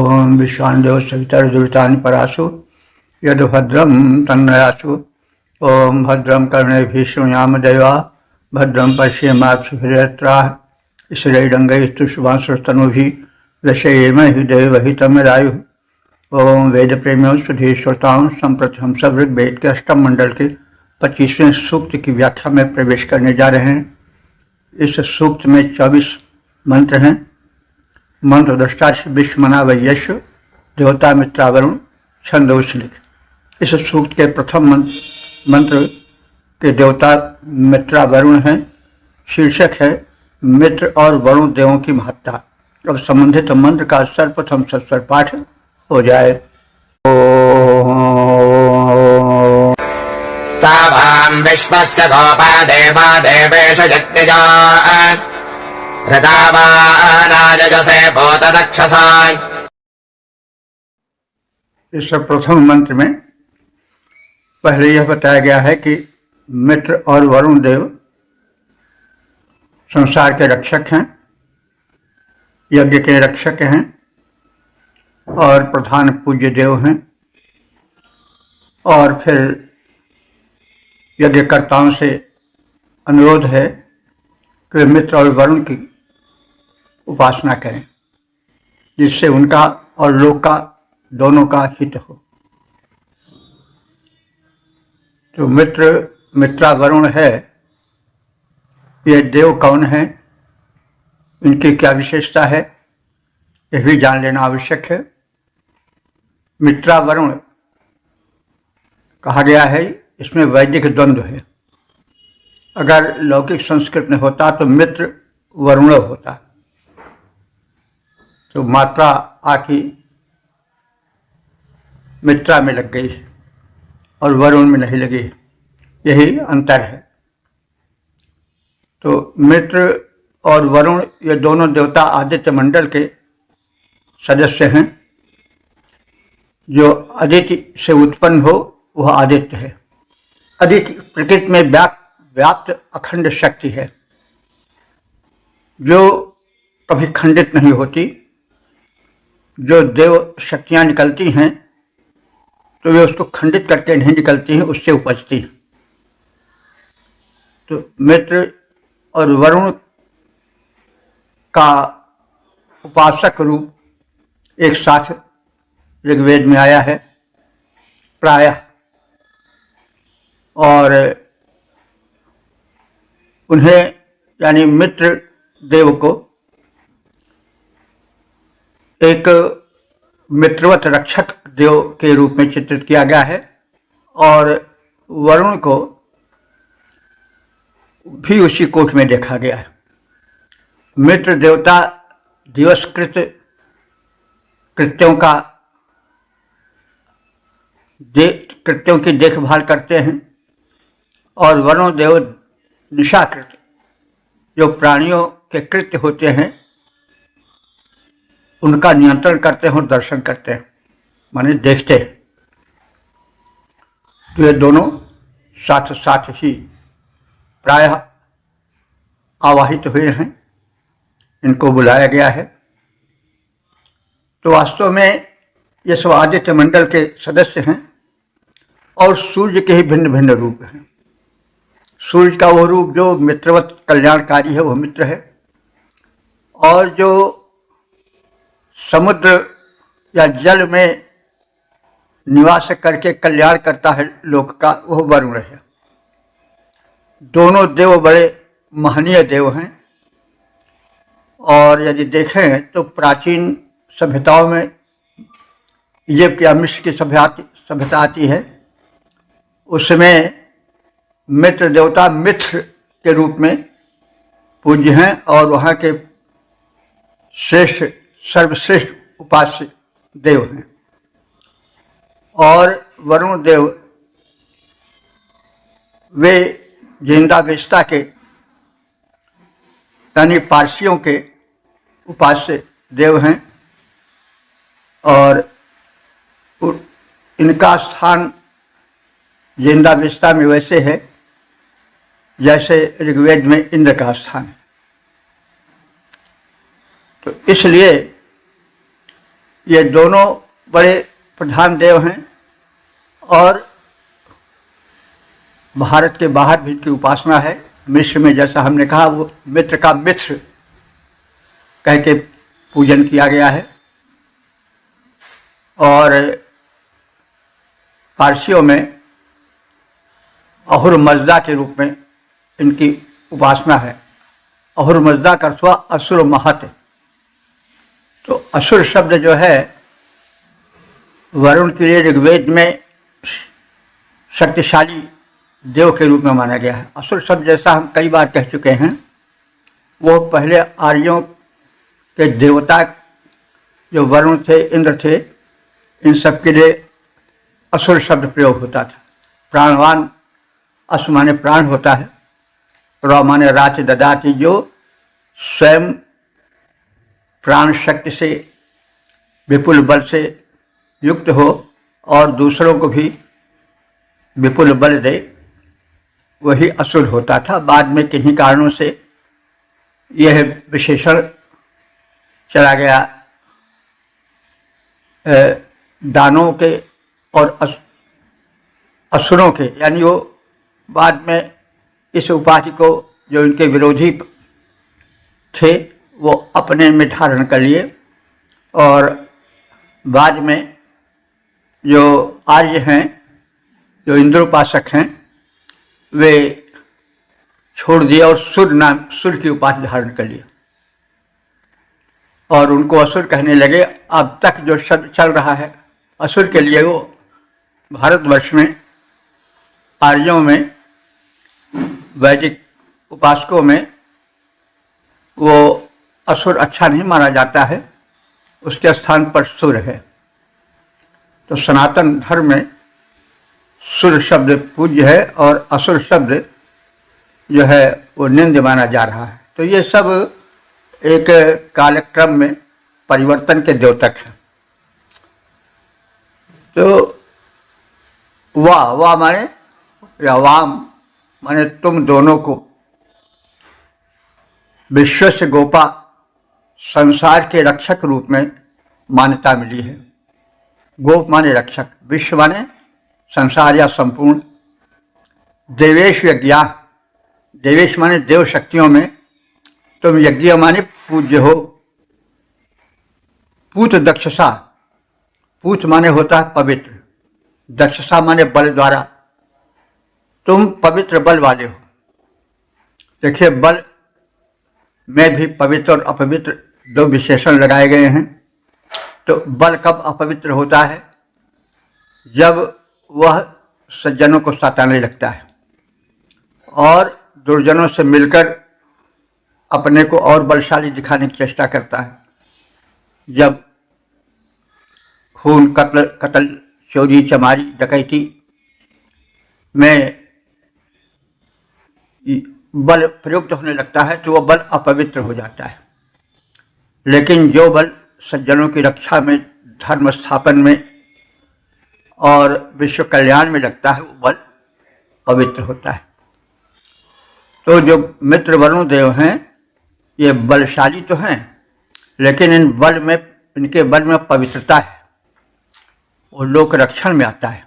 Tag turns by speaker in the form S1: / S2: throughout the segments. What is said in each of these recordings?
S1: ओम विश्वान्देव सवितर्दुरितानि परासु यद्भद्रं तन्नयासु। ओम भद्रं कर्णेभिः शृणुयाम देवा भद्रं पश्येमाक्षभिर्यत्राः स्थिरैरङ्गैस्तु शुभांशुस्तनूभिः व्यशयेम हृदय वहितं यदायुः। ओम वेद प्रेमियों सुधी श्रोताओं, संप्रति हम सब ऋग्वेद के अष्टम मंडल के 25वें सूक्त की व्याख्या में प्रवेश करने जा रहे हैं। इस सूक्त में 24 मंत्र हैं। मंत्र दृष्टा विश्वमना वैयश्व देवता मित्रावरुण छंदोश्लिक। इस सूक्त के प्रथम मंत्र के देवता मित्रावरुण हैं। शीर्षक है मित्र और वरुण देवों की महत्ता। अब संबंधित मंत्र का सर्वप्रथम सस्वर पाठ हो जाए।
S2: तावां विश्वस्य गोपा देवा देवेषु जग्निजान् ऋतावानायजसे भूतदक्षसान्।
S1: इस प्रथम मंत्र में पहले यह बताया गया है कि मित्र और वरुण देव संसार के रक्षक हैं, यज्ञ के रक्षक हैं और प्रधान पूज्य देव हैं। और फिर यज्ञकर्ताओं से अनुरोध है कि वे मित्र और वरुण की उपासना करें, जिससे उनका और लोक का दोनों का हित हो। तो मित्रा वरुण है, ये देव कौन है, इनकी क्या विशेषता है, यह भी जान लेना आवश्यक है। मित्रा वरुण कहा गया है, इसमें वैदिक द्वंद्व है। अगर लौकिक संस्कृत में होता तो मित्र वरुण होता, तो मात्रा आखी मित्रा में लग गई और वरुण में नहीं लगी, यही अंतर है। तो मित्र और वरुण ये दोनों देवता आदित्य मंडल के सदस्य हैं। जो आदित्य से उत्पन्न हो वह आदित्य है। आदित्य प्रकृति में व्याप्त अखंड शक्ति है, जो कभी खंडित नहीं होती। जो देव शक्तियाँ निकलती हैं तो वे उसको खंडित करके नहीं निकलती हैं, उससे उपजती। तो मित्र और वरुण का उपासक रूप एक साथ ऋग्वेद में आया है प्रायः, और उन्हें यानी मित्र देव को एक मित्रवत रक्षक देव के रूप में चित्रित किया गया है, और वरुण को भी उसी कोट में देखा गया है। मित्र देवता दिवसकृत कृत्यों की देखभाल करते हैं, और वरुण देव निशाकृत जो प्राणियों के कृत्य होते हैं उनका नियंत्रण करते हैं और दर्शन करते हैं, माने देखते हैं। तो ये दोनों साथ साथ ही प्रायः आवाहित हुए हैं, इनको बुलाया गया है। तो वास्तव में ये सब आदित्य मंडल के सदस्य हैं और सूर्य के ही भिन्न भिन्न रूप हैं। सूर्य का वो रूप जो मित्रवत कल्याणकारी है वह मित्र है, और जो समुद्र या जल में निवास करके कल्याण करता है लोक का, वह वरुण है। दोनों देव बड़े महनीय देव हैं, और यदि देखें तो प्राचीन सभ्यताओं में इजिप्ट या मिस्र की सभ्यता आती है, उसमें मित्र देवता मित्र के रूप में पूज्य हैं, और वहाँ के सर्वश्रेष्ठ उपास्य देव हैं। और वरुण देव वे जिंदावेस्ता के यानी पारसियों के उपास्य देव हैं, और इनका स्थान जिंदावेस्ता में वैसे है जैसे ऋग्वेद में इंद्र का स्थान है। तो इसलिए ये दोनों बड़े प्रधान देव हैं और भारत के बाहर भी इनकी उपासना है। मिस्र में जैसा हमने कहा वो मित्र का मित्र कह के पूजन किया गया है और पारसियों में अहुर मजदा के रूप में इनकी उपासना है। अहुर मजदा का अर्थ हुआ असुर महत। तो असुर शब्द जो है वरुण के लिए ऋग्वेद में शक्तिशाली देव के रूप में माना गया है। असुर शब्द जैसा हम कई बार कह चुके हैं वो पहले आर्यों के देवता जो वरुण थे, इंद्र थे, इन सब के लिए असुर शब्द प्रयोग होता था। प्राणवान, असु माने प्राण होता है, र माने राच ददाति, जो स्वयं प्राण शक्ति से विपुल बल से युक्त हो और दूसरों को भी विपुल बल दे, वही असुर होता था। बाद में किन्हीं कारणों से यह विशेषण चला गया दानों के और असुरों के, यानी वो बाद में इस उपाधि को जो इनके विरोधी थे वो अपने में धारण कर लिए और बाद में जो आर्य हैं, जो इंद्रोपासक हैं, वे छोड़ दिए और सुर की उपाधि धारण कर लिया और उनको असुर कहने लगे। अब तक जो शब्द चल रहा है असुर के लिए, वो भारतवर्ष में आर्यों में, वैदिक उपासकों में वो असुर अच्छा नहीं माना जाता है, उसके स्थान पर सुर है। तो सनातन धर्म में सुर शब्द पूज्य है और असुर शब्द जो है वो निंद्य माना जा रहा है। तो ये सब एक कालक्रम में परिवर्तन के द्योतक हैं। तो वाह माने या वाम माने तुम दोनों को विश्व से गोपा, संसार के रक्षक रूप में मान्यता मिली है। गोप माने रक्षक, विश्व माने संसार या संपूर्ण। देवेश यज्ञा, देवेश माने देव शक्तियों में तुम यज्ञ माने पूज्य हो। पूत दक्षसा, पूत माने होता है पवित्र, दक्षसा माने बल द्वारा, तुम पवित्र बल वाले हो। देखिए बल में भी पवित्र और अपवित्र दो विशेषण लगाए गए हैं। तो बल कब अपवित्र होता है? जब वह सज्जनों को सताने लगता है और दुर्जनों से मिलकर अपने को और बलशाली दिखाने की चेष्टा करता है। जब खून, कत्ल, चोरी, चमारी, डकैती में बल प्रयुक्त होने लगता है तो वह बल अपवित्र हो जाता है। लेकिन जो बल सज्जनों की रक्षा में, धर्म स्थापन में और विश्व कल्याण में लगता है वो बल पवित्र होता है। तो जो मित्र वरुण देव हैं ये बलशाली तो हैं, लेकिन इनके बल में पवित्रता है, वो लोक रक्षण में आता है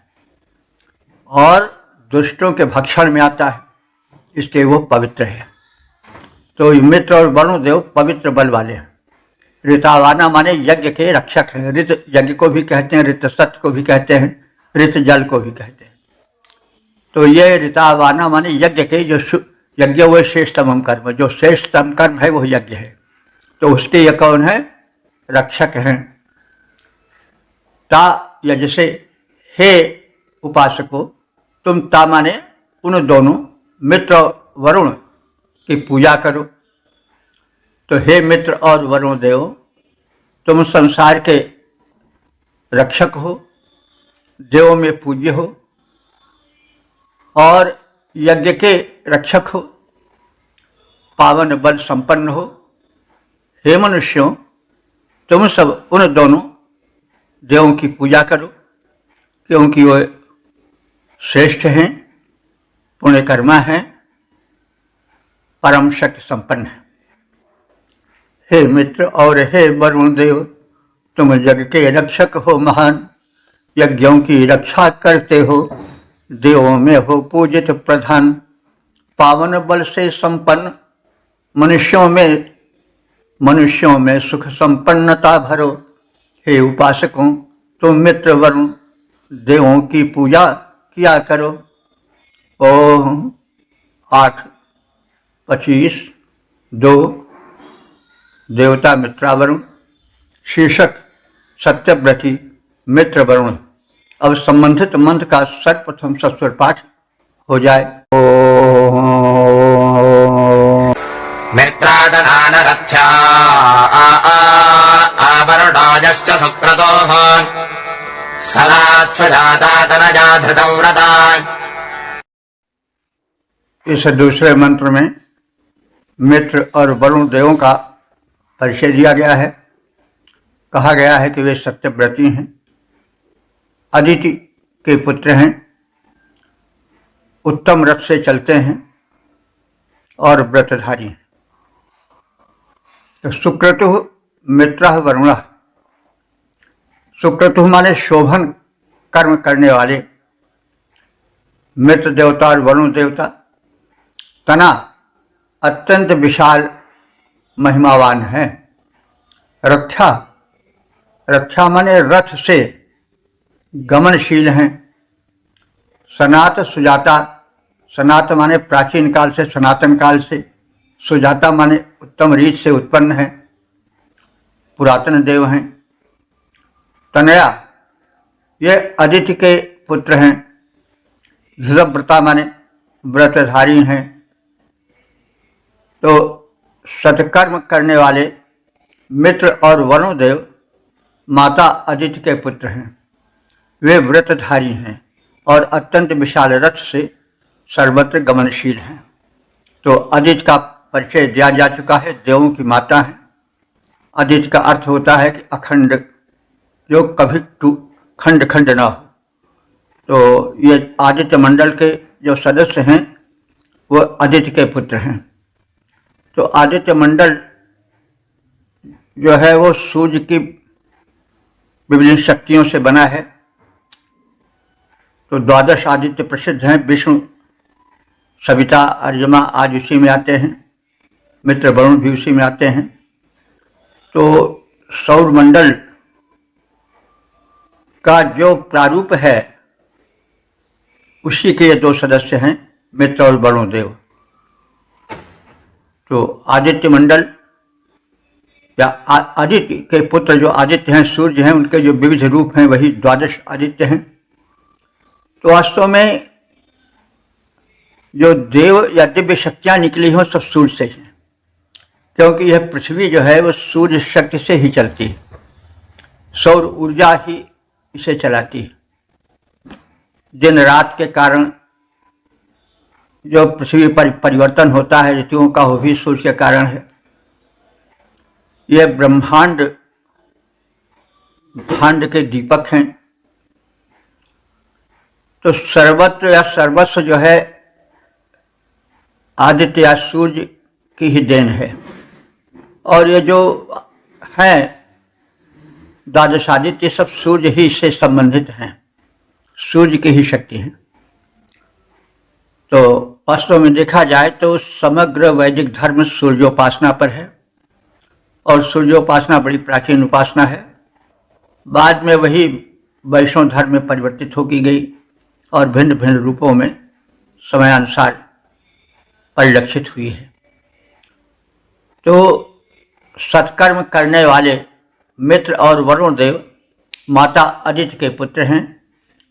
S1: और दुष्टों के भक्षण में आता है, इसलिए वो पवित्र है। तो मित्र और वरुण देव पवित्र बल वाले हैं। ऋतावाना माने यज्ञ के रक्षक हैं। ऋत यज्ञ को भी कहते हैं, ऋत सत्य को भी कहते हैं, ऋत जल को भी कहते हैं। तो ये ऋतावाना माने यज्ञ के, जो यज्ञ वो श्रेष्ठतम कर्म, जो श्रेष्ठतम कर्म है वो यज्ञ है। तो उसके ये कौन है? रक्षक हैं। ता यज्ञ से, हे उपासको, तुम ता माने उन दोनों मित्र वरुण की पूजा करो। तो हे मित्र और वरुण देव, तुम संसार के रक्षक हो, देवों में पूज्य हो और यज्ञ के रक्षक हो, पावन बल संपन्न हो। हे मनुष्यों, तुम सब उन दोनों देवों की पूजा करो क्योंकि वो श्रेष्ठ हैं, पुण्यकर्मा हैं, परम शक्ति संपन्न है। हे मित्र और हे वरुण देव, तुम जग के रक्षक हो महान, यज्ञों की रक्षा करते हो, देवों में हो पूजित प्रधान, पावन बल से संपन्न, मनुष्यों में सुख संपन्नता भरो। हे उपासकों, तुम मित्र वरुण देवों की पूजा किया करो। ओम 8:25-2 देवता मित्रावरुण, शीर्षक सत्यव्रती मित्र वरुण। अब संबंधित मंत्र का सर्वप्रथम सस्वर पाठ हो जाए।
S2: मित्रादनानरथ्या आवरुणाजश्च सुक्रतोः सदात्सुजाता धृतं व्रता।
S1: इस दूसरे मंत्र में मित्र और वरुण देवों का परिचय दिया गया है। कहा गया है कि वे सत्यव्रती हैं, अदिति के पुत्र हैं, उत्तम रथ से चलते हैं और व्रतधारी हैं। तो सुक्रतु मित्र वरुण, सुक्रतु माने शोभन कर्म करने वाले, मित्र देवता और वरुण देवता। तना अत्यंत विशाल महिमावान है। रक्षा माने रथ से गमनशील हैं। सनात सुजाता, सनात माने प्राचीन काल से, सनातन काल से, सुजाता माने उत्तम रीत से उत्पन्न है, पुरातन देव हैं। तनया, ये अदिति के पुत्र हैं। धृतव्रता माने व्रतधारी हैं। तो सत्कर्म करने वाले मित्र और वरुण देव माता अदिति के पुत्र हैं। वे व्रतधारी हैं और अत्यंत विशाल रथ से सर्वत्र गमनशील हैं। तो अदिति का परिचय दिया जा चुका है, देवों की माता है। अदिति का अर्थ होता है कि अखंड, जो कभी खंड खंड ना हो। तो ये आदित्य मंडल के जो सदस्य हैं वो अदिति के पुत्र हैं। तो आदित्य मंडल जो है वो सूर्य की विभिन्न शक्तियों से बना है। तो 12 आदित्य प्रसिद्ध हैं। विष्णु, सविता, अर्यमा आज उसी में आते हैं। मित्र वरुण भी उसी में आते हैं। तो सौर मंडल का जो प्रारूप है उसी के ये 2 सदस्य हैं, मित्र और वरुण देव। तो आदित्य मंडल या आदित्य के पुत्र जो आदित्य हैं, सूर्य हैं, उनके जो विविध रूप हैं वही 12 आदित्य हैं। तो वास्तव में जो देव या दिव्य शक्तियाँ निकली हैं सब सूर्य से हैं, क्योंकि यह पृथ्वी जो है वो सूर्य शक्ति से ही चलती है। सौर ऊर्जा ही इसे चलाती है। दिन रात के कारण जो पृथ्वी पर परिवर्तन होता है ऋतुओं का, वो भी सूर्य के कारण है। यह ब्रह्मांड के दीपक हैं। तो सर्वत्र या सर्वस्व जो है आदित्य या सूर्य की ही देन है। और ये जो है 12 आदित्य सब सूर्य ही से संबंधित हैं, सूर्य की ही शक्ति हैं। तो वास्तव में देखा जाए तो समग्र वैदिक धर्म सूर्योपासना पर है और सूर्योपासना बड़ी प्राचीन उपासना है। बाद में वही वैष्णव धर्म में परिवर्तित होती गई और भिन्न भिन्न रूपों में समयानुसार परिलक्षित हुई है। तो सत्कर्म करने वाले मित्र और वरुण देव माता अदिति के पुत्र हैं।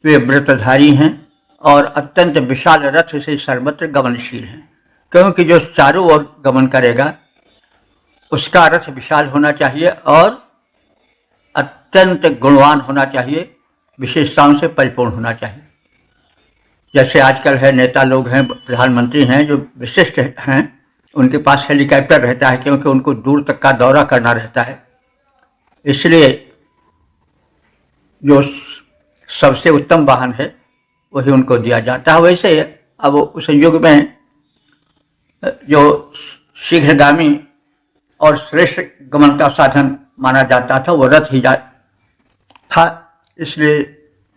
S1: वे व्रतधारी हैं और अत्यंत विशाल रथ से सर्वत्र गमनशील हैं, क्योंकि जो चारों ओर गमन करेगा उसका रथ विशाल होना चाहिए और अत्यंत गुणवान होना चाहिए, विशेषताओं से परिपूर्ण होना चाहिए। जैसे आजकल है नेता लोग हैं, प्रधानमंत्री हैं जो विशिष्ट हैं, उनके पास हेलीकॉप्टर रहता है क्योंकि उनको दूर तक का दौरा करना रहता है। इसलिए जो सबसे उत्तम वाहन है वही उनको दिया जाता है। वैसे अब उस युग में जो शीघ्रगामी और श्रेष्ठ गमन का साधन माना जाता था वो रथ ही था, इसलिए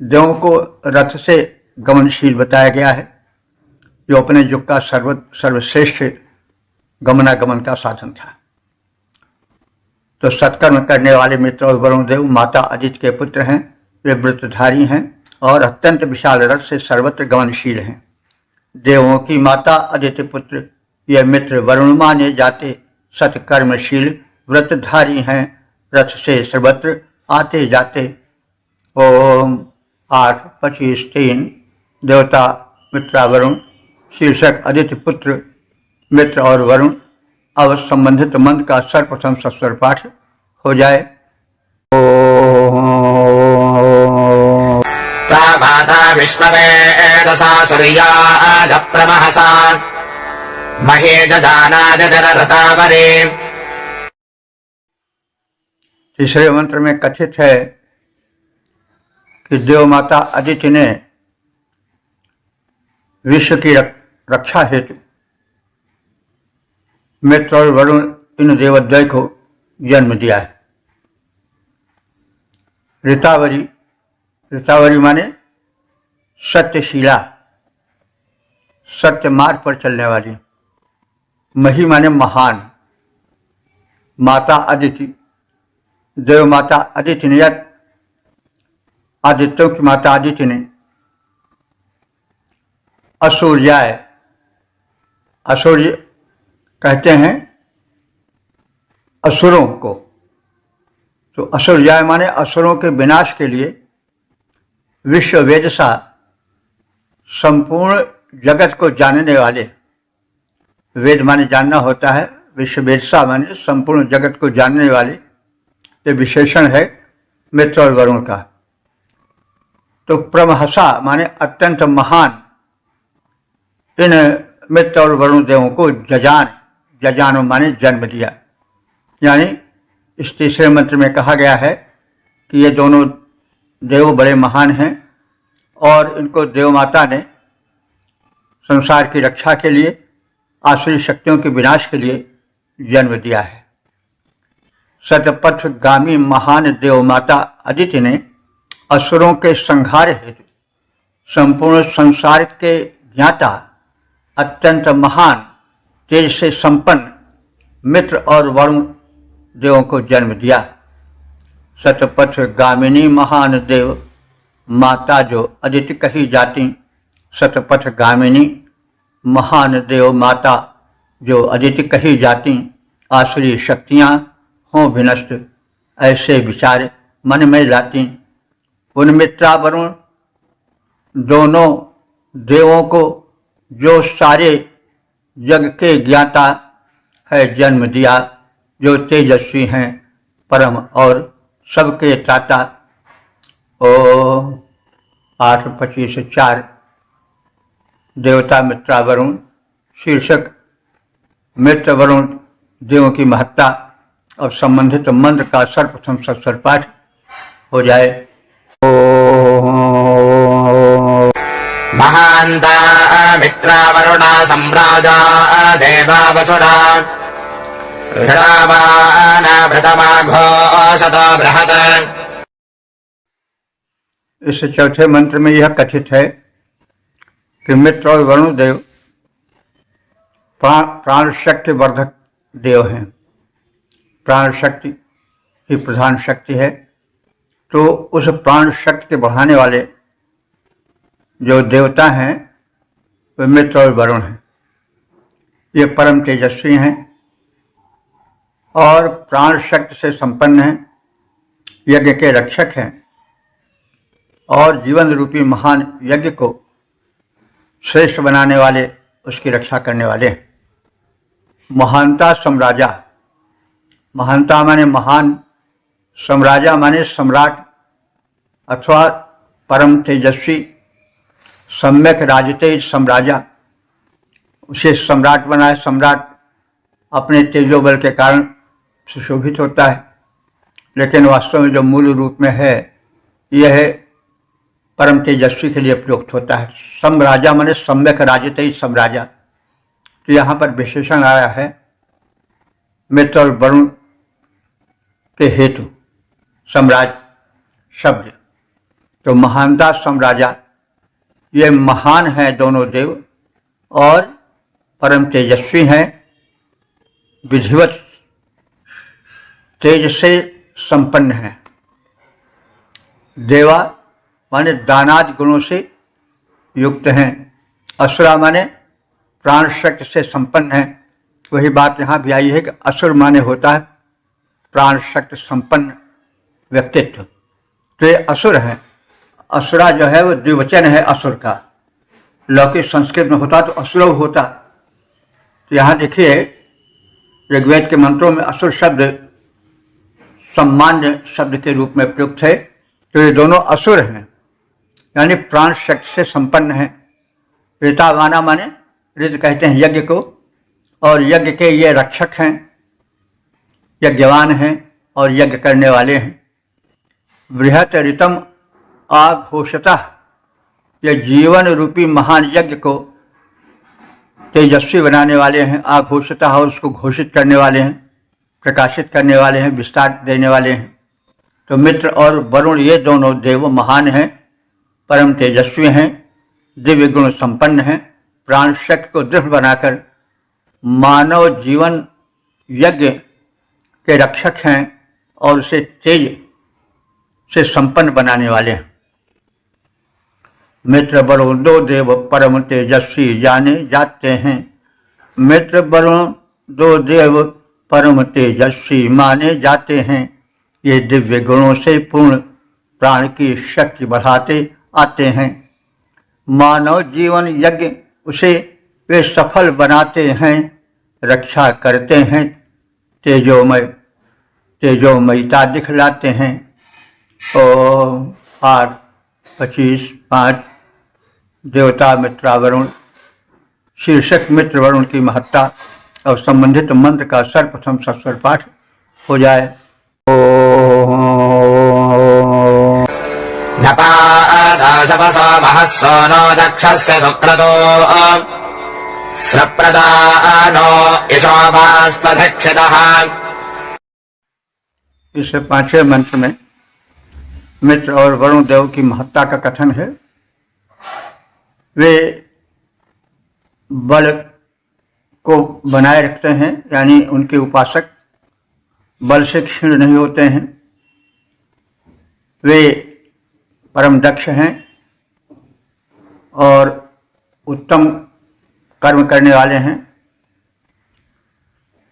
S1: देवों को रथ से गमनशील बताया गया है, जो अपने युग का सर्वश्रेष्ठ गमनागमन का साधन था। तो सत्कर्म करने वाले मित्र और वरुण देव माता अदिति के पुत्र हैं। वे व्रतधारी हैं और अत्यंत विशाल रथ से सर्वत्र गमनशील हैं। देवों की माता अदिति पुत्र ये मित्र वरुण माने जाते सत्कर्मशील व्रतधारी हैं, रथ से सर्वत्र आते जाते। ओम 8:25-3 देवता मित्रा वरुण शीर्षक अदिति पुत्र मित्र और वरुण। अब संबंधित मंत्र का सर्वप्रथम सस्वर पाठ हो जाए।
S2: माता विश्ववेदसा सूर्यादप्रमहसा महे ददानादरतावरे।
S1: तीसरे मंत्र में कथित है कि देव माता अदिति ने विश्व की रक्षा हेतु मित्र और वरुण इन देवद्वय को जन्म दिया है। ऋतावरी, ऋतावरी माने सत्यशीला, सत्य मार्ग पर चलने वाली। मही माने महान। माता अदिति, देव माता अदिति ने, आदित्यों की माता अदिति ने असुरजाय, असुर कहते हैं असुरों को, तो असुरजाय माने असुरों के विनाश के लिए विश्व वेदसा संपूर्ण जगत को जानने वाले, वेद माने जानना होता है, विश्व वेदसा माने संपूर्ण जगत को जानने वाले, ये विशेषण है मित्र और वरुण का। तो प्रमहसा माने अत्यंत महान, इन मित्र और वरुण देवों को जजान, जजान माने जन्म दिया। यानी इस तीसरे मंत्र में कहा गया है कि ये दोनों देव बड़े महान हैं और इनको देव माता ने संसार की रक्षा के लिए, आसुरी शक्तियों के विनाश के लिए जन्म दिया है। सतपथगामी महान देव माता अदिति ने असुरों के संहार हेतु संपूर्ण संसार के ज्ञाता अत्यंत महान तेज से संपन्न मित्र और वरुण देवों को जन्म दिया। सतपथगामिनी महान देव माता जो अदिति कही जाती, सतपथगामिनी महान देव माता जो अदिति कही जाती, आसुरी शक्तियाँ हों विनष्ट ऐसे विचार मन में लाती। उन मित्रा वरुण दोनों देवों को जो सारे जग के ज्ञाता है जन्म दिया, जो तेजस्वी हैं परम और सबके त्राता। ओ 8:25-4 देवता मित्रा वरुण शीर्षक मित्र वरुण देवों की महत्ता और संबंधित मंत्र का सर्वप्रथम सस्वर पाठ हो जाए।
S2: महान्ता मित्रा वरुणा सम्राजा देवा वसुरा भृतमाघोषतो बृहत्।
S1: इस चौथे मंत्र में यह कथित है कि मित्र और वरुण देव प्राण शक्ति वर्धक देव हैं। प्राण शक्ति ही प्रधान शक्ति है, तो उस प्राण शक्ति के बढ़ाने वाले जो देवता हैं वे मित्र और वरुण हैं। ये परम तेजस्वी हैं और प्राण शक्ति से संपन्न हैं, यज्ञ के रक्षक हैं और जीवन रूपी महान यज्ञ को श्रेष्ठ बनाने वाले, उसकी रक्षा करने वाले हैं। महानता सम्राजा, महानता माने महान, सम्राजा माने सम्राट अथवा परम तेजस्वी, सम्यक राजते सम्राजा, उसे सम्राट बनाए। सम्राट अपने तेजोबल के कारण सुशोभित होता है, लेकिन वास्तव में जो मूल रूप में है यह है परम तेजस्वी के लिए प्रयुक्त होता है। सम्राजा माने सम्यक राजते सम्राजा। तो यहाँ पर विशेषण आया है मित्र और वरुण के हेतु। सम्राज शब्द। तो महानता समराजा, ये महान हैं दोनों देव और परम तेजस्वी हैं, विधिवत तेज से संपन्न हैं। देवा माने दानादि गुणों से युक्त हैं, असुरा माने प्राण शक्ति से संपन्न हैं। वही बात यहाँ भी आई है कि असुर माने होता है प्राण शक्ति संपन्न व्यक्तित्व। तो ये असुर हैं। असुरा जो है वो द्विवचन है असुर का, लौकिक संस्कृत में होता तो असुरव होता। तो यहाँ देखिए ऋग्वेद के मंत्रों में असुर शब्द सम्मान्य शब्द के रूप में प्रयुक्त है। तो ये दोनों असुर हैं, यानी प्राण शक्ति से संपन्न हैं। ऋतावाना माने ऋत कहते हैं यज्ञ को, और यज्ञ के ये रक्षक हैं, यज्ञवान हैं और यज्ञ करने वाले हैं। बृहत ऋतम आघोषतः, ये जीवन रूपी महान यज्ञ को तेजस्वी बनाने वाले हैं। आघोषतः, और उसको घोषित करने वाले हैं, प्रकाशित करने वाले हैं, विस्तार देने वाले हैं। तो मित्र और वरुण ये दोनों देव महान हैं, परम तेजस्वी हैं, दिव्य गुण संपन्न हैं, प्राण शक्ति को दृढ़ बनाकर मानव जीवन यज्ञ के रक्षक हैं और उसे तेज से संपन्न बनाने वाले हैं। मित्र वरुण दो देव परम तेजस्वी जाने जाते हैं। मित्र वरुण दो देव परम तेजस्वी माने जाते हैं। ये दिव्य गुणों से पूर्ण प्राण की शक्ति बढ़ाते आते हैं। मानव जीवन यज्ञ उसे वे सफल बनाते हैं, रक्षा करते हैं, तेजोमयता दिखलाते हैं। ओम 8:25-5 देवता मित्रा वरुण, शीर्षक मित्र वरुण की महत्ता और संबंधित मंत्र का सर्वप्रथम सस्वर पाठ हो जाए।
S2: नपादाशपसो महस्सो नो दक्षस्य शुक्रतो स्रप्रदानो यशोभास्पधक्षतः।
S1: इस पांचवें मंत्र में मित्र और वरुण देव की महत्ता का कथन है। वे बल को बनाए रखते हैं, यानी उनके उपासक बल से क्षीण नहीं होते हैं। वे परम दक्ष हैं और उत्तम कर्म करने वाले हैं,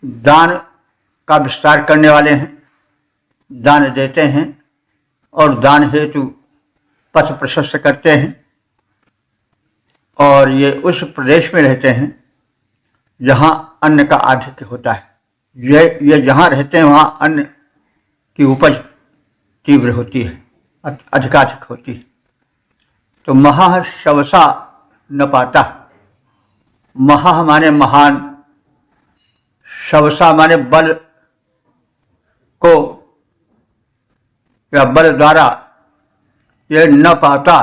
S1: दान का विस्तार करने वाले हैं, दान देते हैं और दान हेतु पथ प्रशस्त करते हैं। और ये उस प्रदेश में रहते हैं जहाँ अन्न का आधिक्य होता है। ये जहाँ रहते हैं वहाँ अन्न की उपज तीव्र होती है, अधिकाधिक होती है। तो महा शवसा न पाता, महा माने महान, शवसा माने बल को या बल द्वारा ये न पाता,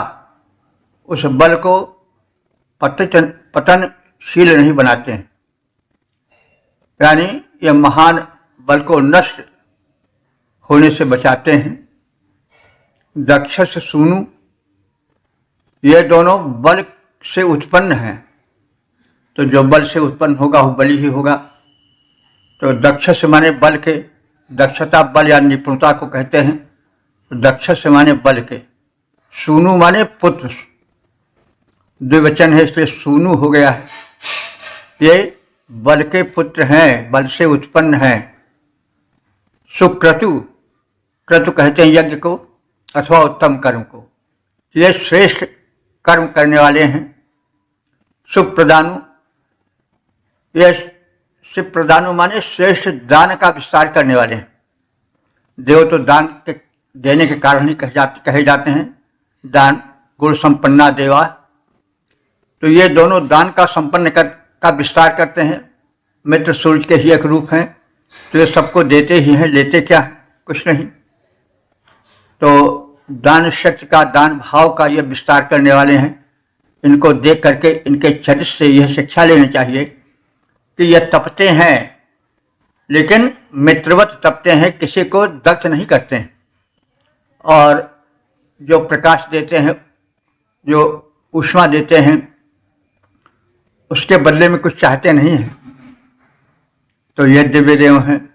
S1: उस बल को पतनशील नहीं बनाते हैं। यानी ये महान बल को नष्ट होने से बचाते हैं। दक्ष से सूनु, ये दोनों बल से उत्पन्न हैं, तो जो बल से उत्पन्न होगा वो बली ही होगा। तो दक्ष से माने बल के, दक्षता बल या निपुणता को कहते हैं। तो दक्ष से माने बल के, सूनु माने पुत्र, द्विवचन है इसलिए सूनु हो गया है। ये बल के पुत्र हैं, बल से उत्पन्न हैं। सुक्रतु, क्रतु कहते हैं यज्ञ को अथवा उत्तम कर्म को। ये श्रेष्ठ कर्म करने वाले हैं। सुप्रदानु, ये सुप्रदानु माने श्रेष्ठ दान का विस्तार करने वाले हैं। देव तो दान के देने के कारण ही कहे जाते हैं, दान गुण संपन्ना देवा। तो ये दोनों दान का संपन्न का विस्तार करते हैं। मित्र सूर्य के ही एक रूप हैं, तो ये सबको देते ही हैं, लेते क्या है, कुछ नहीं। तो दान शक्ति का, दान भाव का ये विस्तार करने वाले हैं। इनको देख करके इनके चरित्र से यह शिक्षा लेनी चाहिए कि ये तपते हैं, लेकिन मित्रवत तपते हैं, किसी को दग्ध नहीं करते हैं। और जो प्रकाश देते हैं, जो ऊष्मा देते हैं, उसके बदले में कुछ चाहते नहीं हैं। तो ये दिव्य देव हैं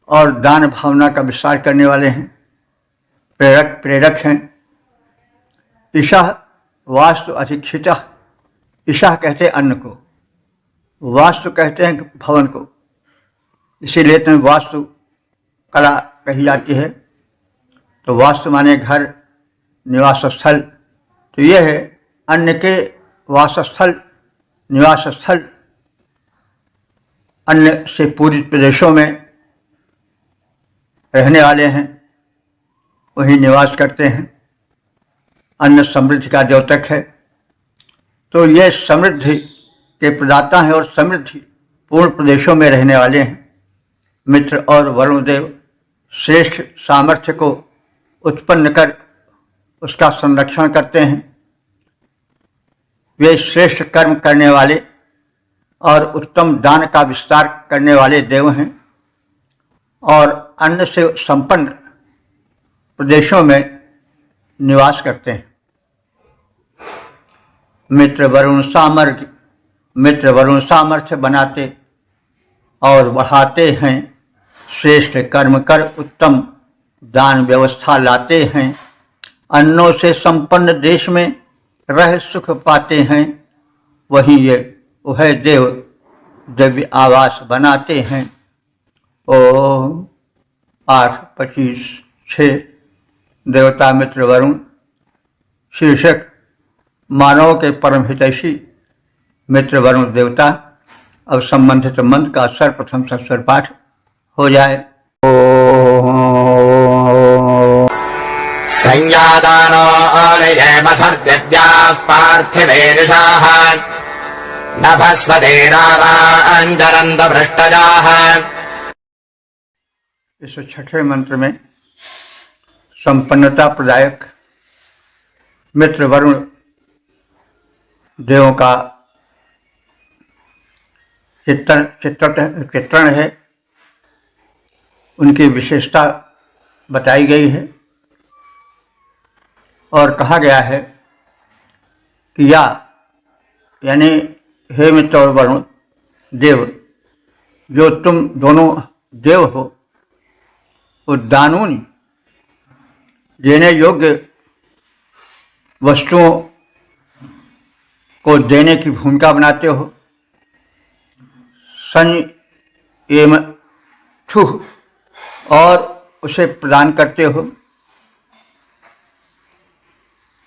S1: और दान भावना का विस्तार करने वाले हैं, प्रेरक हैं। ईशः वास्तु अधिक्षितः, ईशः कहते हैं अन्न को, वास्तु कहते हैं भवन को, इसीलिए तो वास्तु कला कही जाती है। तो वास्तु माने घर, निवास स्थल। तो यह है अन्न के वास स्थल, निवास स्थल। अन्य से पूरित प्रदेशों में रहने वाले हैं, वहीं निवास करते हैं। अन्न समृद्धि का द्योतक है। तो ये समृद्धि के प्रदाता हैं और समृद्धि पूर्ण प्रदेशों में रहने वाले हैं। मित्र और वरुण देव श्रेष्ठ सामर्थ्य को उत्पन्न कर उसका संरक्षण करते हैं। वे श्रेष्ठ कर्म करने वाले और उत्तम दान का विस्तार करने वाले देव हैं और अन्न से संपन्न प्रदेशों में निवास करते हैं। मित्र वरुण सामर्थ्य बनाते और बढ़ाते हैं। श्रेष्ठ कर्म कर उत्तम दान व्यवस्था लाते हैं। अन्नों से संपन्न देश में रह सुख पाते हैं। वहीं ये उभय देव दिव्य आवास बनाते हैं। ओम 8:25:6 देवता मित्र वरुण। शीर्षक मानव के परम हितैषी मित्र वरुण देवता। अब संबंधित मंत्र का सर्वप्रथम सस्वर पाठ हो जाए।
S2: संयादानो निजयमथर्दिव्याः पार्थिवेरिषाः नभस्पतिरावाञ्जरन्त भ्रष्टजाः।
S1: इस छठे मंत्र में संपन्नता प्रदायक मित्र वरुण देवों का चित्रण है। उनकी विशेषता बताई गई है और कहा गया है कि यानी हे मित्र और वरुण देव, जो तुम दोनों देव हो, वो दानूनी देने योग्य वस्तुओं को देने की भूमिका बनाते हो। संयमथुः और उसे प्रदान करते हो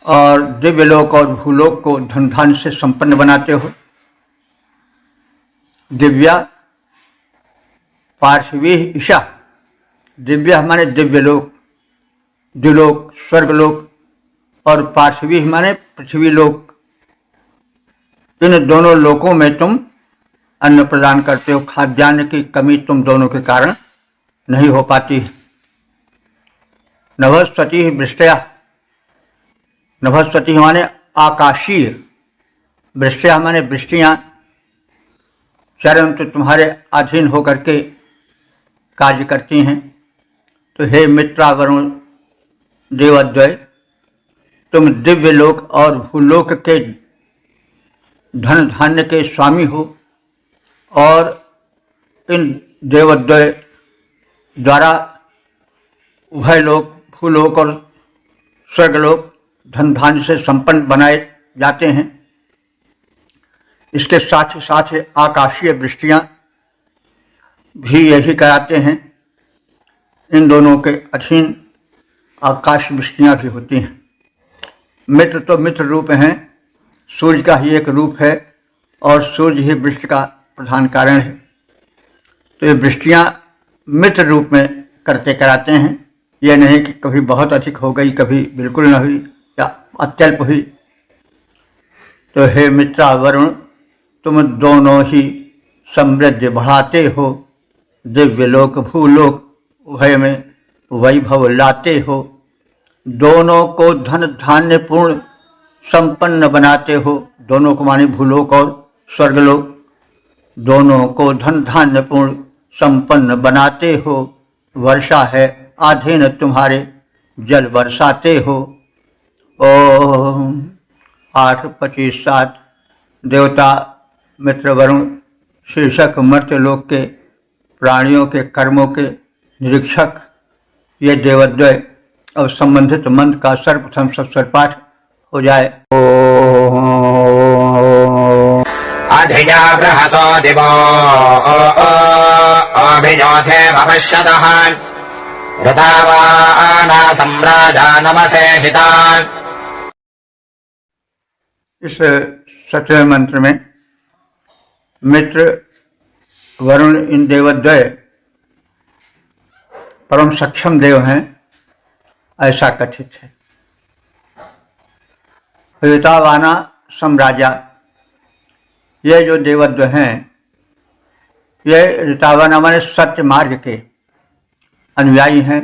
S1: और दिव्यलोक और भूलोक को धन धान्य से संपन्न बनाते हो। दिव्या पार्थिवी ईशा, दिव्या माने दिव्यलोक, द्युलोक स्वर्गलोक, और पार्थिवी माने पृथ्वी लोक। इन दोनों लोकों में तुम अन्न प्रदान करते हो। खाद्यान्न की कमी तुम दोनों के कारण नहीं हो पाती। नभस्पति वृष्टया, नभस्पति माने आकाशीय, वृष्टया माने वृष्टियाँ, चरण तो तुम्हारे अधीन होकर के कार्य करती हैं। तो हे मित्रा वरुण देवद्वय, तुम दिव्य लोक और भूलोक के धन धान्य के स्वामी हो और इन देवद्वय द्वारा उभय लोक, भूलोक और स्वर्गलोक धन धान्य से संपन्न बनाए जाते हैं। इसके साथ ही आकाशीय वृष्टियाँ भी यही कराते हैं। इन दोनों के अधीन आकाश वृष्टियाँ भी होती हैं। मित्र तो मित्र रूप हैं, सूर्य का ही एक रूप है और सूर्य ही वृष्टि का प्रधान कारण है। तो ये वृष्टियाँ मित्र रूप में कराते हैं। यह नहीं कि कभी बहुत अधिक हो गई, कभी बिल्कुल न हुई या अत्यल्प हुई। तो हे मित्रा वरुण, तुम दोनों ही समृद्धि बढ़ाते हो, दिव्य लोक भूलोक उभय में वैभव लाते हो, दोनों को धन धान्य पूर्ण संपन्न बनाते हो। दोनों को माने भूलोक और स्वर्गलोक, दोनों को धन धान्य पूर्ण संपन्न बनाते हो। वर्षा है अधीन तुम्हारे, जल बरसाते हो, ओम 8:25:7 देवता मित्र वरुण शीर्षक मर्त्यलोक के प्राणियों के कर्मों के निरीक्षक ये देवद्वय अब संबंधित मंत्र का सर्वप्रथम सत्सर पाठ हो जाए।
S2: अधिजा बृहतो दिवो अभिजोथे भविष्यतः ऋतावाना सम्राजा नमसे हितान्।
S1: इस 7वें मंत्र में मित्र वरुण इन देवद्वय परम सक्षम देव हैं ऐसा कथित है। ऋतावाना सम्राजा ये जो देवद्वय हैं ये ऋतावाना माने सत्य मार्ग के अनुयायी हैं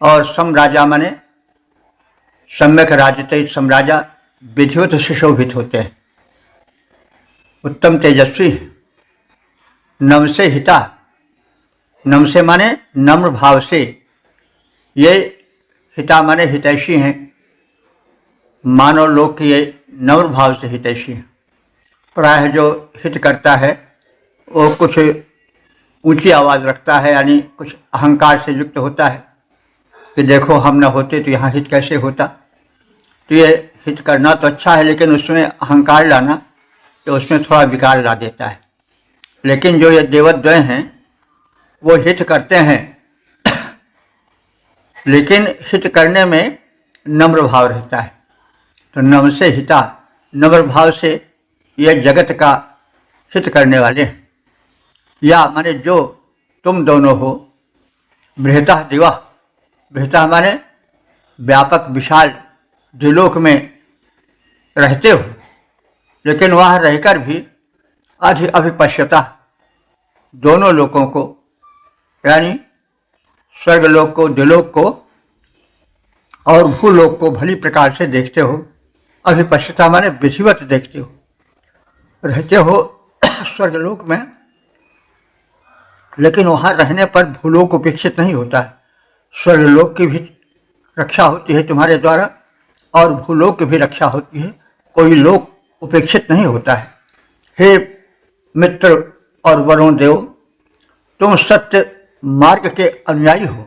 S1: और सम्राजा माने सम्यक राजते सम्राजा विधिवत सुशोभित होते हैं, उत्तम तेजस्वी, नमसे हिता, नमसे माने नम्र भाव से, ये हिता माने हितैषी हैं, मानव लोक के ये नम्र भाव से हितैषी हैं। प्रायः जो हित करता है वो कुछ ऊंची आवाज़ रखता है, यानी कुछ अहंकार से युक्त होता है कि देखो हम न होते तो यहाँ हित कैसे होता। तो ये हित करना तो अच्छा है लेकिन उसमें अहंकार लाना तो उसमें थोड़ा विकार ला देता है। लेकिन जो ये देवद्वय हैं वो हित करते हैं लेकिन हित करने में नम्र भाव रहता है। तो नम्र से हिता, नम्र भाव से ये जगत का हित करने वाले हैं। या माने जो तुम दोनों हो, बृहता दिवा, बृहता माने व्यापक विशाल द्विलोक में रहते हो लेकिन वहाँ रहकर भी अभिपश्यता दोनों लोकों को यानी स्वर्गलोक को, द्विलोक को और भूलोक को भली प्रकार से देखते हो। अभिपश्यता माने विधिवत देखते हो, रहते हो स्वर्गलोक में लेकिन वहाँ रहने पर भूलोक उपेक्षित नहीं होता है। स्वर्गलोक की भी रक्षा होती है तुम्हारे द्वारा और भूलोक की भी रक्षा होती है, कोई लोक उपेक्षित नहीं होता है। हे मित्र और वरुण देव, तुम सत्य मार्ग के अनुयायी हो,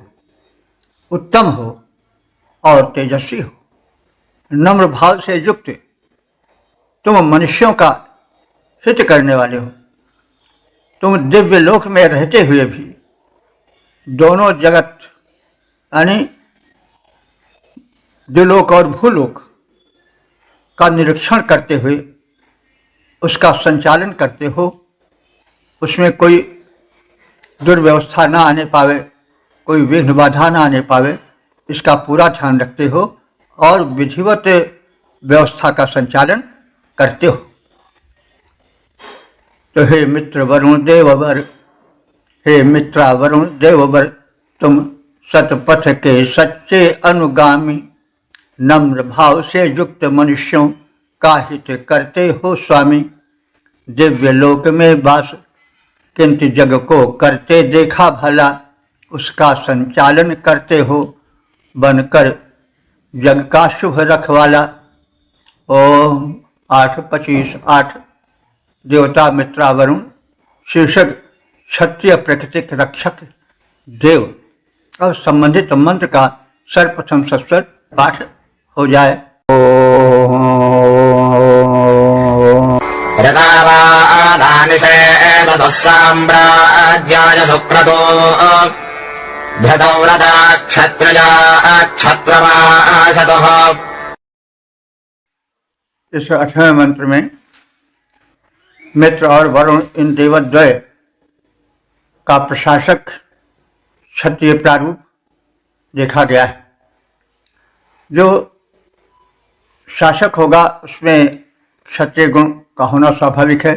S1: उत्तम हो और तेजस्वी हो, नम्र भाव से युक्त, तुम मनुष्यों का हित करने वाले हो। तुम दिव्य लोक में रहते हुए भी दोनों जगत यानी द्विलोक और भूलोक का निरीक्षण करते हुए उसका संचालन करते हो, उसमें कोई दुर्व्यवस्था ना आने पावे, कोई विघ्न बाधा ना आने पावे, इसका पूरा ध्यान रखते हो और विधिवत व्यवस्था का संचालन करते हो। तो हे मित्र वरुण देववर, हे मित्रा वरुण देववर, तुम सतपथ के सच्चे अनुगामी, नम्र भाव से युक्त मनुष्यों का हित करते हो स्वामी। दिव्य लोक में वास किंतु जग को करते देखा भला, उसका संचालन करते हो बनकर जग का शुभ रखवाला। ओम 8:25:8 देवता मित्रा वरुण शीर्षक क्षत्रिय प्रकृतिक रक्षक देव। अब संबंधित मंत्र का सर्वप्रथम सत्सर पाठ हो जाए।
S2: साम्राज्याय सुक्रतो धृतौ व्रता क्षत्रजा क्षत्रमाशतः।
S1: इस 8वें मंत्र में मित्र और वरुण इन देवद्वय का प्रशासक क्षत्रिय प्रारूप देखा गया है। जो शासक होगा उसमें क्षत्रिय गुण का होना स्वाभाविक है।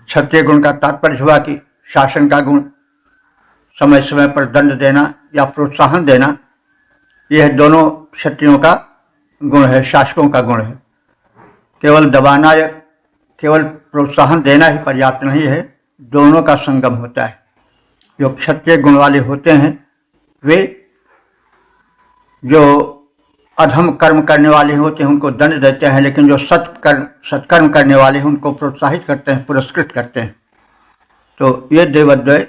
S1: क्षत्रिय गुण का तात्पर्य हुआ कि शासन का गुण, समय समय पर दंड देना या प्रोत्साहन देना, यह दोनों क्षत्रियों का गुण है, शासकों का गुण है। केवल दबाना या केवल प्रोत्साहन देना ही पर्याप्त नहीं है, दोनों का संगम होता है। जो क्षत्रिय गुण वाले होते हैं वे जो अधम कर्म करने वाले होते हैं उनको दंड देते हैं, लेकिन जो सत्कर्म करने वाले हैं उनको प्रोत्साहित करते हैं, पुरस्कृत करते हैं। तो ये देवद्वय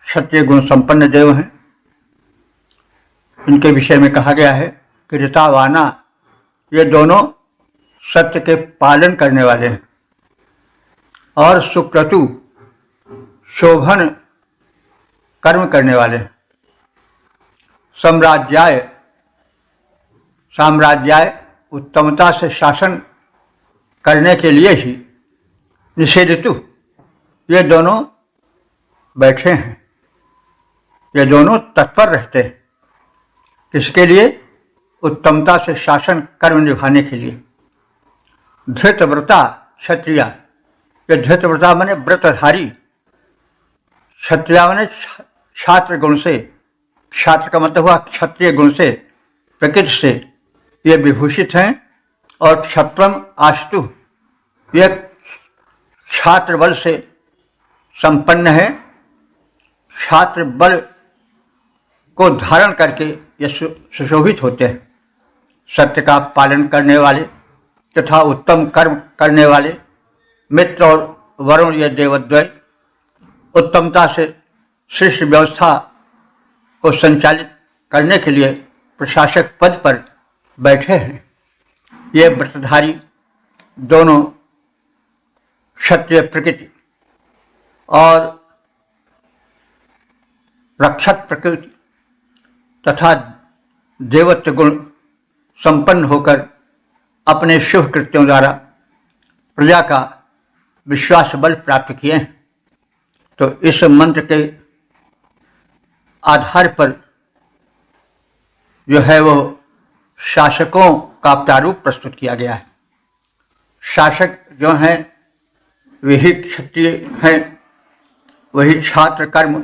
S1: क्षत्रिय गुण संपन्न देव हैं। इनके विषय में कहा गया है कि ऋतावाना, ये दोनों सत्य के पालन करने वाले हैं, और सुक्रतु शोभन कर्म करने वाले हैं। साम्राज्याय उत्तमता से शासन करने के लिए ही निषेधितु, ये दोनों बैठे हैं, ये दोनों तत्पर रहते हैं। किसके लिए? उत्तमता से शासन कर्म निभाने के लिए। धृतव्रता क्षत्रिया, ये धृतव्रता माने व्रतधारी, क्षत्रिया माने छात्र गुण से, छात्र का मतलब हुआ क्षत्रिय गुण से, प्रकृति से ये विभूषित हैं। और क्षत्रम आस्तु, ये छात्र बल से संपन्न है, छात्र बल को धारण करके ये सुशोभित होते हैं। सत्य का पालन करने वाले तथा उत्तम कर्म करने वाले मित्र और वरुण, ये देवद्वय उत्तमता से शिष्ट व्यवस्था को संचालित करने के लिए प्रशासक पद पर बैठे हैं। ये व्रतधारी दोनों क्षत्रिय प्रकृति और रक्षक प्रकृति तथा देवत्व गुण संपन्न होकर अपने शुभ कृत्यों द्वारा प्रजा का विश्वास बल प्राप्त किए हैं। तो इस मंत्र के आधार पर जो है वो शासकों का प्रारूप प्रस्तुत किया गया है। शासक जो हैं वही क्षत्रिय हैं, वही छात्र कर्म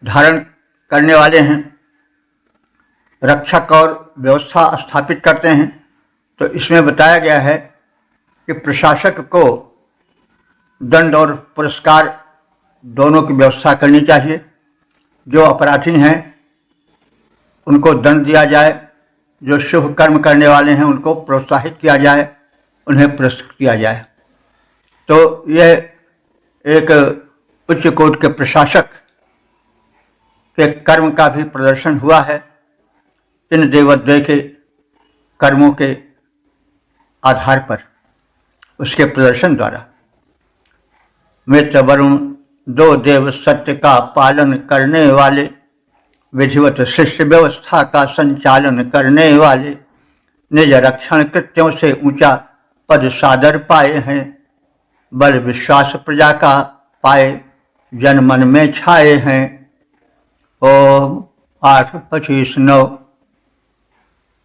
S1: धारण करने वाले हैं, रक्षक और व्यवस्था स्थापित करते हैं। तो इसमें बताया गया है कि प्रशासक को दंड और पुरस्कार दोनों की व्यवस्था करनी चाहिए। जो अपराधी हैं उनको दंड दिया जाए, जो शुभ कर्म करने वाले हैं उनको प्रोत्साहित किया जाए, उन्हें पुरस्कृत किया जाए। तो यह एक उच्च कोटि के प्रशासक के कर्म का भी प्रदर्शन हुआ है इन देवद्वय के कर्मों के आधार पर, उसके प्रदर्शन द्वारा। मित्र वरुण दो देव सत्य का पालन करने वाले, विधिवत शिष्य व्यवस्था का संचालन करने वाले, निज रक्षण कृत्यों से ऊंचा पद सादर पाए हैं, बल विश्वास प्रजा का पाए जन मन में छाए हैं। ओम 8:25-9।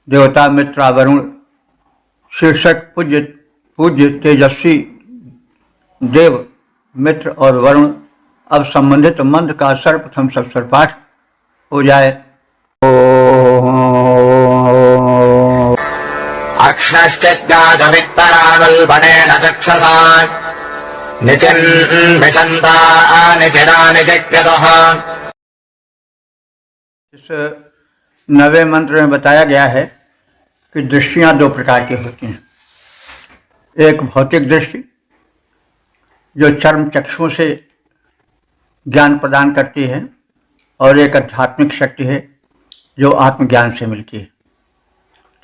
S1: देवता मित्रा वरुण शीर्षक पूज्य तेजस्वी देव मित्र और वरुण। अब संबंधित मंत्र का सर्वप्रथम सप्तस्वर पाठ हो जाए।
S2: अक्षश्चिद्गाधवित्तरानुल्बणेन चक्षसा निचिन्मिषन्ता निचिरानि जिज्ञतः।
S1: इस 9वें मंत्र में बताया गया है कि दृष्टियां दो प्रकार की होती हैं। एक भौतिक दृष्टि जो चर्म चक्षुओं से ज्ञान प्रदान करती है, और एक आध्यात्मिक शक्ति है जो आत्मज्ञान से मिलती है।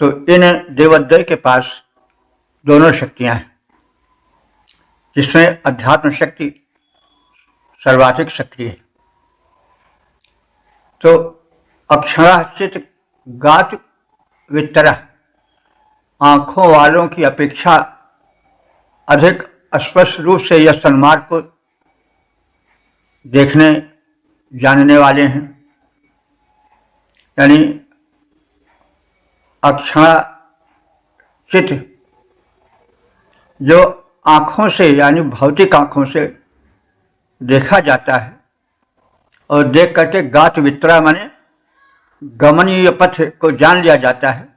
S1: तो इन देवद्वय के पास दोनों शक्तियां हैं, जिसमें अध्यात्म शक्ति सर्वाधिक सक्रिय है। तो अक्षराचित गात वितरा, आंखों वालों की अपेक्षा अधिक स्पष्ट रूप से यह सन्मार्ग को देखने जानने वाले हैं। यानी अक्षराचित जो आँखों से यानी भौतिक आँखों से देखा जाता है, और देख करके गात वितरा माने गमनीय पथ को जान लिया जाता है,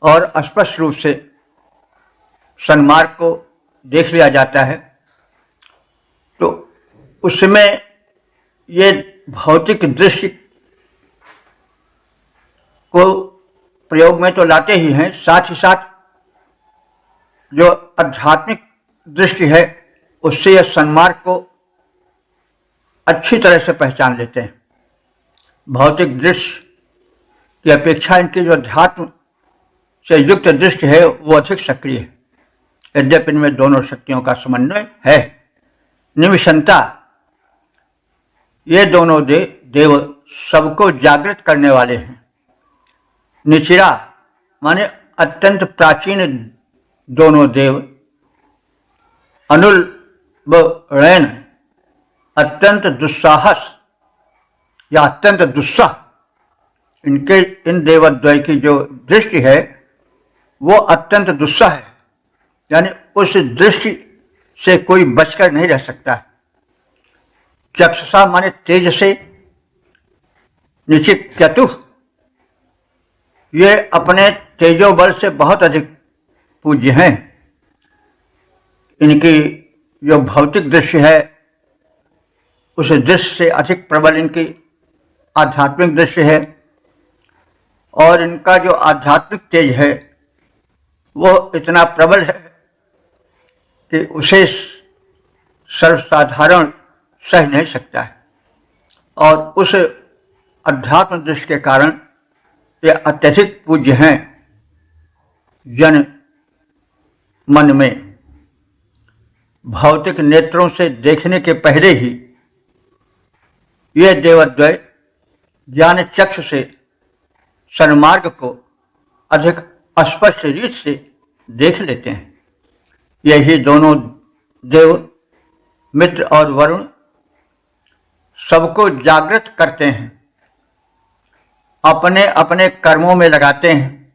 S1: और स्पष्ट रूप से सन्मार्ग को देख लिया जाता है। तो उसमें ये भौतिक दृश्य को प्रयोग में तो लाते ही हैं, साथ ही साथ जो आध्यात्मिक दृष्टि है उससे यह सन्मार्ग को अच्छी तरह से पहचान लेते हैं। भौतिक दृष्टि की अपेक्षा इनकी जो अध्यात्म से युक्त दृष्टि है वो अधिक सक्रिय है। यद्यपि इनमें दोनों शक्तियों का समन्वय है। निमिषंता, ये दोनों देव सबको जागृत करने वाले हैं। निचिरा माने अत्यंत प्राचीन दोनों देव। अनुल व रैन अत्यंत दुस्साहस या अत्यंत दुस्साह, इनके इन देवद्वय की जो दृष्टि है वो अत्यंत दुस्साह है, यानी उस दृष्टि से कोई बचकर नहीं रह सकता है। चक्षुषा माने तेज से, निश्चित चतुः, ये अपने तेजोबल से बहुत अधिक पूज्य हैं। इनकी जो भौतिक दृश्य है उस दृश्य से अधिक प्रबल इनकी आध्यात्मिक दृश्य है, और इनका जो आध्यात्मिक तेज है वो इतना प्रबल है कि उसे सर्वसाधारण सह नहीं सकता है, और उस अध्यात्म दृष्टि के कारण ये अत्यधिक पूज्य हैं जन मन में। भौतिक नेत्रों से देखने के पहले ही ये देवद्वय ज्ञान चक्षु से सन्मार्ग को अधिक स्पष्ट रीत से देख लेते हैं। यही दोनों देव मित्र और वरुण सबको जागृत करते हैं, अपने अपने कर्मों में लगाते हैं।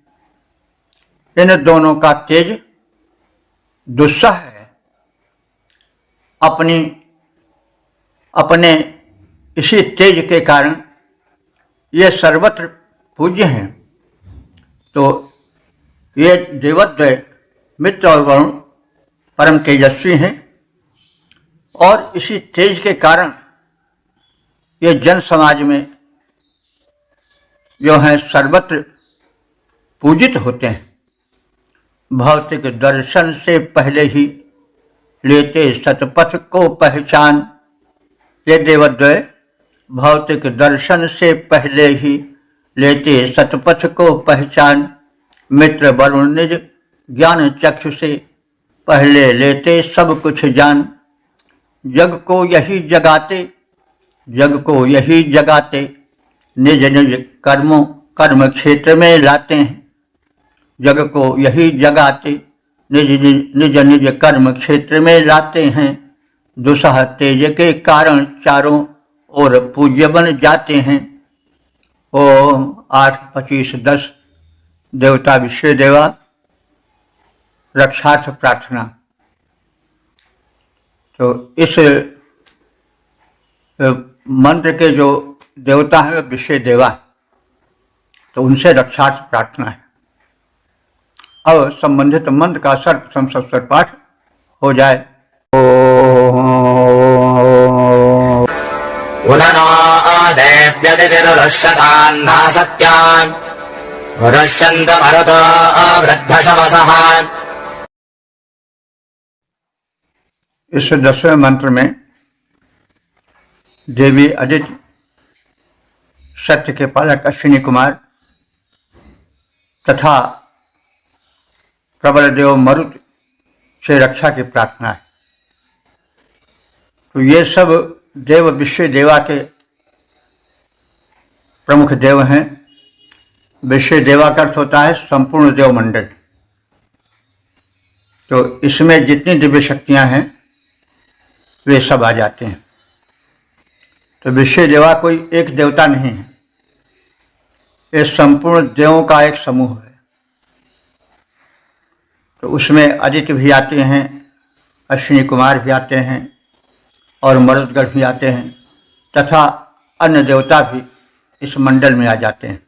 S1: इन दोनों का तेज दुस्साह है। अपने इसी तेज के कारण ये सर्वत्र पूज्य हैं। तो ये देवद्वय मित्र और वरुण परम तेजस्वी हैं, और इसी तेज के कारण ये जन समाज में जो है सर्वत्र पूजित होते हैं। भौतिक दर्शन से पहले ही लेते सतपथ को पहचान। ये देवद्वय भौतिक दर्शन से पहले ही लेते सतपथ को पहचान। मित्र वरुण निज ज्ञान चक्षु से पहले लेते सब कुछ जान। जग को यही जगाते, जग को यही जगाते, निज निज कर्म क्षेत्र में लाते हैं। जग को यही जगाते, निज निज कर्म क्षेत्र में लाते हैं। दुस्साह तेज के कारण चारों ओर पूज्य बन जाते हैं। ओम 8-25-10 देवता विश्व देवा रक्षार्थ प्रार्थना। तो इस मंत्र के जो देवता हैं वे विश्व देवा, तो उनसे रक्षार्थ प्रार्थना है। अब संबंधित मंत्र का सर्वस्वर पाठ हो जाए।
S2: उदनो देव्यतिरुष्यतान्ना सत्यान् रुष्यन्त मरुतो वृद्धशवसः।
S1: इस 10वें मंत्र में देवी अदिति, सत्य के पालक अश्विनी कुमार तथा प्रबल देव मरुत से रक्षा की प्रार्थना है। तो ये सब देव विश्व देवा के प्रमुख देव हैं। विश्व देवा का अर्थ होता है संपूर्ण देव मंडल। तो इसमें जितनी दिव्य शक्तियां हैं वे सब आ जाते हैं। तो विश्व देवा कोई एक देवता नहीं है, ये संपूर्ण देवों का एक समूह है। तो उसमें आदित्य भी आते हैं, अश्विनी कुमार भी आते हैं, और मरुदगढ़ भी आते हैं, तथा अन्य देवता भी इस मंडल में आ जाते हैं।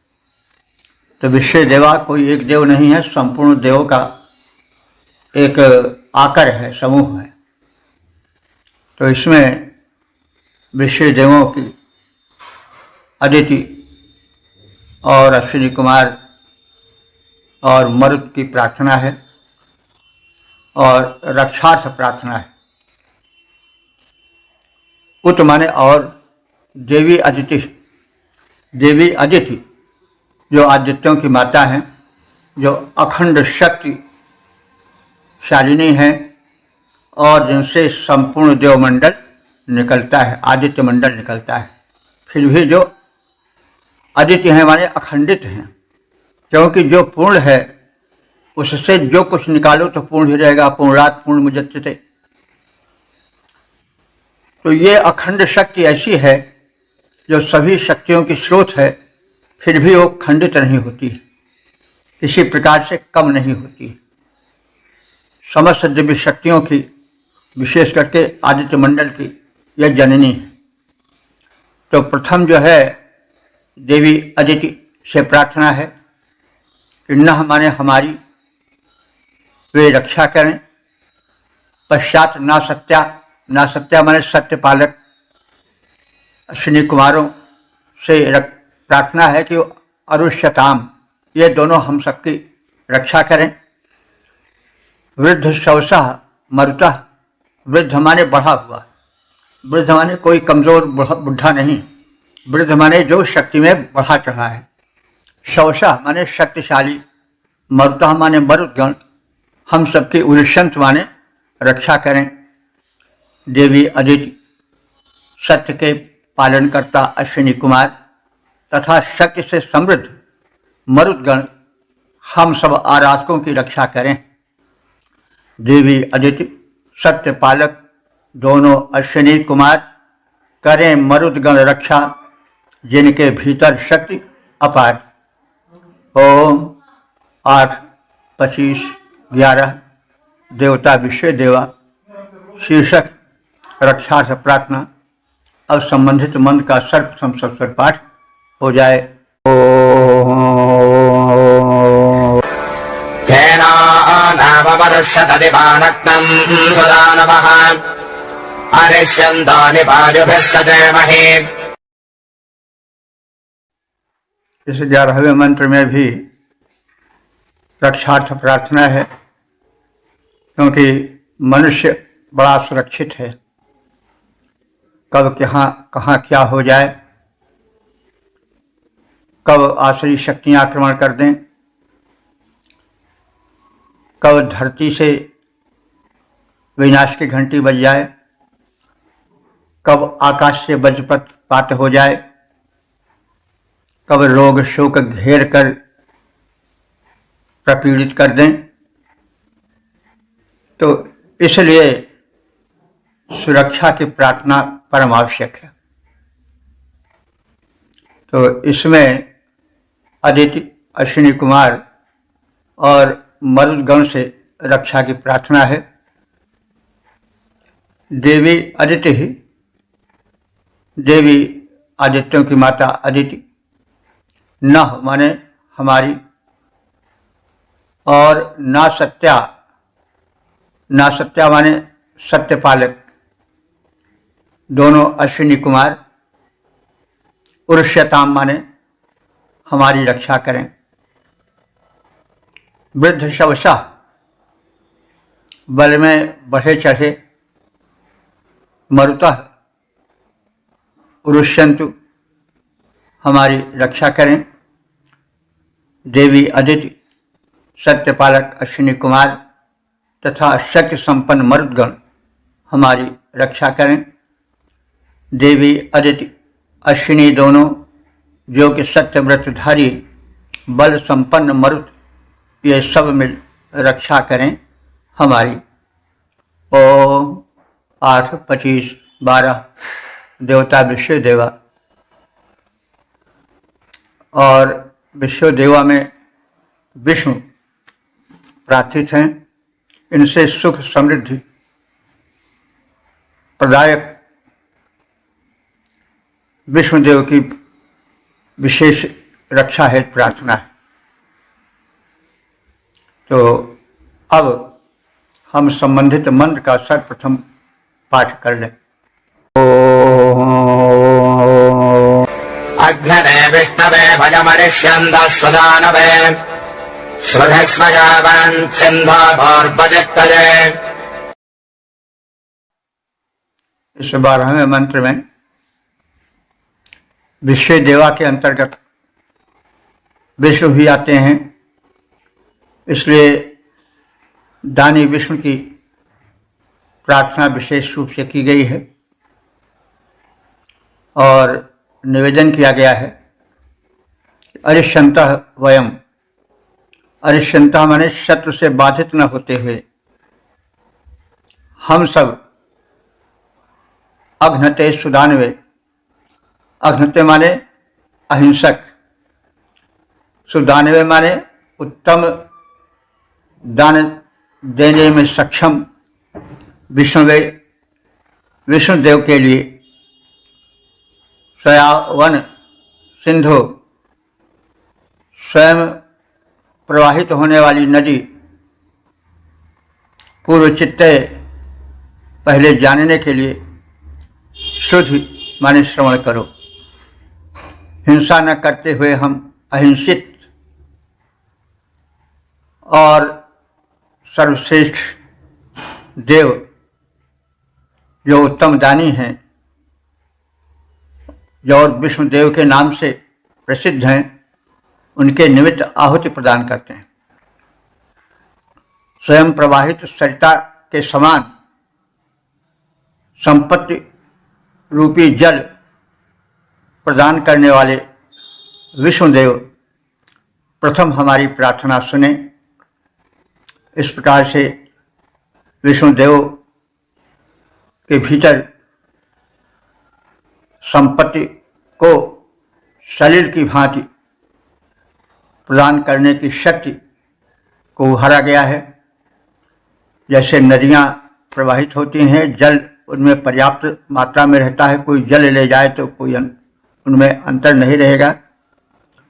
S1: तो विश्व देवा कोई एक देव नहीं है, संपूर्ण देवों का एक आकर है, समूह है। तो इसमें विश्व देवों की अदिति और अश्विनी कुमार और मरुत की प्रार्थना है और रक्षार्थ प्रार्थना है। उत माने और देवी अदिति, देवी अदिति जो आदित्यों की माता हैं, जो अखंड शक्ति शालिनी है और जिनसे संपूर्ण देवमंडल निकलता है, आदित्य मंडल निकलता है। फिर भी जो आदित्य हैं माने अखंडित हैं, क्योंकि जो पूर्ण है उससे जो कुछ निकालो तो पूर्ण ही रहेगा। पूर्णात् पूर्ण मुजत्ते। तो ये अखंड शक्ति ऐसी है जो सभी शक्तियों की स्रोत है, फिर भी वो खंडित नहीं होती, किसी प्रकार से कम नहीं होती। समस्त दिव्य शक्तियों की, विशेष करके आदित्य मंडल की यह जननी है। तो प्रथम जो है देवी अदिति से प्रार्थना है कि न माने हमारी वे रक्षा करें। पश्चात ना सत्या माने सत्यपालक अश्विनी कुमारों से प्रार्थना है कि अरुष्यताम, ये दोनों हम सबकी रक्षा करें। वृद्ध शवसः मरुतः, वृद्ध माने बढ़ा हुआ, वृद्ध माने कोई कमजोर बुढ़ा नहीं, वृद्ध माने जो शक्ति में बढ़ा चढ़ा है। शवसः माने शक्तिशाली, मरुतः माने मरुदगण, हम सबकी उरुष्यंत माने रक्षा करें। देवी अदिति, सत्य के पालनकर्ता अश्विनी कुमार तथा शक्ति से समृद्ध मरुदगण, हम सब आराधकों की रक्षा करें। देवी अदिति सत्य पालक दोनों अश्विनी कुमार करें मरुदगण रक्षा, जिनके भीतर शक्ति अपार। ओम 8, 25, 11 देवता विषय देवा शीर्षक रक्षार्थ प्रार्थना। अब संबंधित मंत्र का सर्वप्रथम सबसे पाठ हो जाए।
S2: तेनानावरुष्यतदिवानक्तं सुदानवः अरिष्यन्तो निपायुभिः सजेमहि।
S1: इस 11वें मंत्र में भी रक्षार्थ प्रार्थना है, क्योंकि मनुष्य बड़ा सुरक्षित है। कब कहाँ क्या हो जाए, कब आसुरी शक्तियां आक्रमण कर दें, कब धरती से विनाश की घंटी बज जाए, कब आकाश से वज्रपात हो जाए, कब रोग शोक घेर कर प्रपीड़ित कर दें। तो इसलिए सुरक्षा की प्रार्थना परम आवश्यक है। तो इसमें अदिति, अश्विनी कुमार और मरुदगण से रक्षा की प्रार्थना है। देवी अदिति ही, देवी आदित्यों की माता अदिति, न माने हमारी, और ना सत्या माने सत्यपालक दोनों अश्विनी कुमार। उरुष्यताम माने हमारी रक्षा करें। वृद्ध शवसः बल में बढ़े चढ़े, मरुतः उरुष्यन्तु हमारी रक्षा करें। देवी अदिति सत्यपालक अश्विनी कुमार तथा शक्ति संपन्न मरुदगण हमारी रक्षा करें। देवी अदिति अश्विनी दोनों, जो कि सत्यव्रतधारी बल संपन्न मरुत, ये सब मिल रक्षा करें हमारी। ओम 8, 25, 12 देवता विश्व देवा, और विश्व देवा में विष्णु प्रार्थित हैं। इनसे सुख समृद्धि प्रदायक विष्णुदेव की विशेष रक्षा है प्रार्थना है। तो अब हम संबंधित मंत्र का सर्वप्रथम पाठ कर लें।
S2: अग्नवे विष्णवे भजमरिष्यन्तः सुदानवे श्रुधिस्मयावन् सिन्धोर्वजित्तये।
S1: इस 12वें मंत्र में विश्व देवा के अंतर्गत विष्णु भी आते हैं, इसलिए दानी विष्णु की प्रार्थना विशेष रूप से की गई है और निवेदन किया गया है। अरिष्यन्तः वयम, अरिष्यन्तः माने शत्रु से बाधित न होते हुए हम सब अघ्नते सुदानवे, अघ्नते माने अहिंसक, सुदानवे माने उत्तम दान देने में सक्षम विष्णुदेव के लिए स्वयावन सिंधु, स्वयं प्रवाहित होने वाली नदी, पूर्व चित्ते पहले जानने के लिए शुद्ध माने श्रवण करो। हिंसा न करते हुए हम अहिंसित और सर्वश्रेष्ठ देव जो उत्तम दानी हैं, जो और विष्णुदेव के नाम से प्रसिद्ध हैं, उनके निमित्त आहुति प्रदान करते हैं। स्वयं प्रवाहित सरिता के समान संपत्ति रूपी जल प्रदान करने वाले विष्णुदेव प्रथम हमारी प्रार्थना सुने। इस प्रकार से विष्णुदेव के भीतर संपत्ति को सलिल की भांति प्रदान करने की शक्ति को उभारा गया है। जैसे नदियाँ प्रवाहित होती हैं, जल उनमें पर्याप्त मात्रा में रहता है, कोई जल ले जाए तो कोई उनमें अंतर नहीं रहेगा।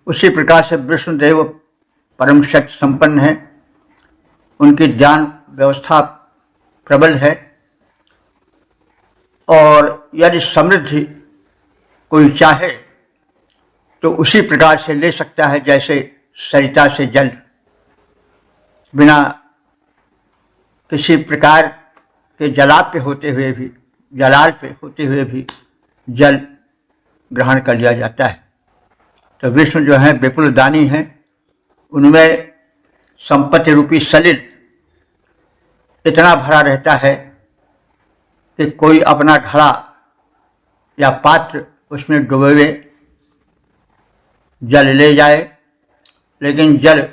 S1: उसी प्रकार से विष्णुदेव परम शक्ति संपन्न है, उनकी ध्यान व्यवस्था प्रबल है और यदि समृद्धि कोई चाहे तो उसी प्रकार से ले सकता है जैसे सरिता से जल, बिना किसी प्रकार के जलाल पे होते हुए भी जल ग्रहण कर लिया जाता है। तो विष्णु जो है विपुल दानी हैं, उनमें संपत्ति रूपी सलिल इतना भरा रहता है कि कोई अपना घड़ा या पात्र उसमें डुबोए जल ले जाए, लेकिन जल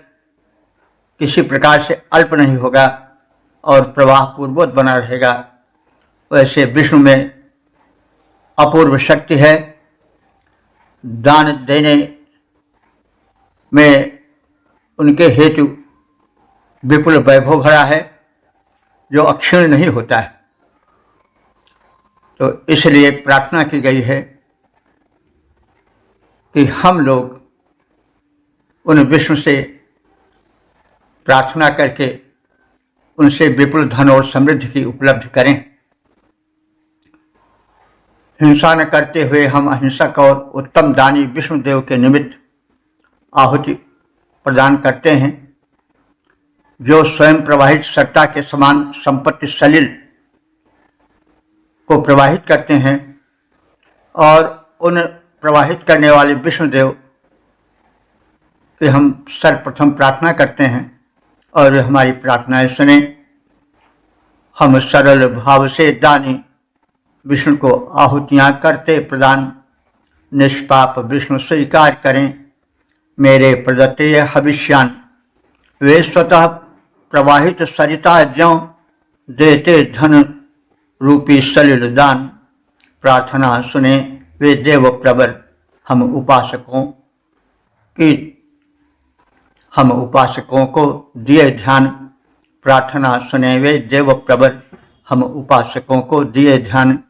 S1: किसी प्रकार से अल्प नहीं होगा और प्रवाह पूर्ववत बना रहेगा। वैसे विष्णु में अपूर्व शक्ति है, दान देने में उनके हेतु विपुल वैभव भरा है जो अक्षीण नहीं होता है। तो इसलिए प्रार्थना की गई है कि हम लोग उन विष्णु से प्रार्थना करके उनसे विपुल धन और समृद्धि की उपलब्धि करें। हिंसा न करते हुए हम अहिंसक और उत्तम दानी विष्णुदेव के निमित्त आहुति प्रदान करते हैं, जो स्वयं प्रवाहित सरिता के समान संपत्ति सलिल को प्रवाहित करते हैं और उन प्रवाहित करने वाले विष्णुदेव की हम सर्वप्रथम प्रार्थना करते हैं और हमारी प्रार्थनाएं सुने। हम सरल भाव से दानी विष्णु को आहुतियाँ करते प्रदान निष्पाप विष्णु स्वीकार करें। मेरे प्रदत्त हविष्यान वे स्वतः प्रवाहित सरिता ज्यों देते धन रूपी सलिल दान। प्रार्थना सुने वे देव प्रवर हम उपासकों को दिए ध्यान। प्रार्थना सुने वे देव प्रवर हम उपासकों को दिए ध्यान।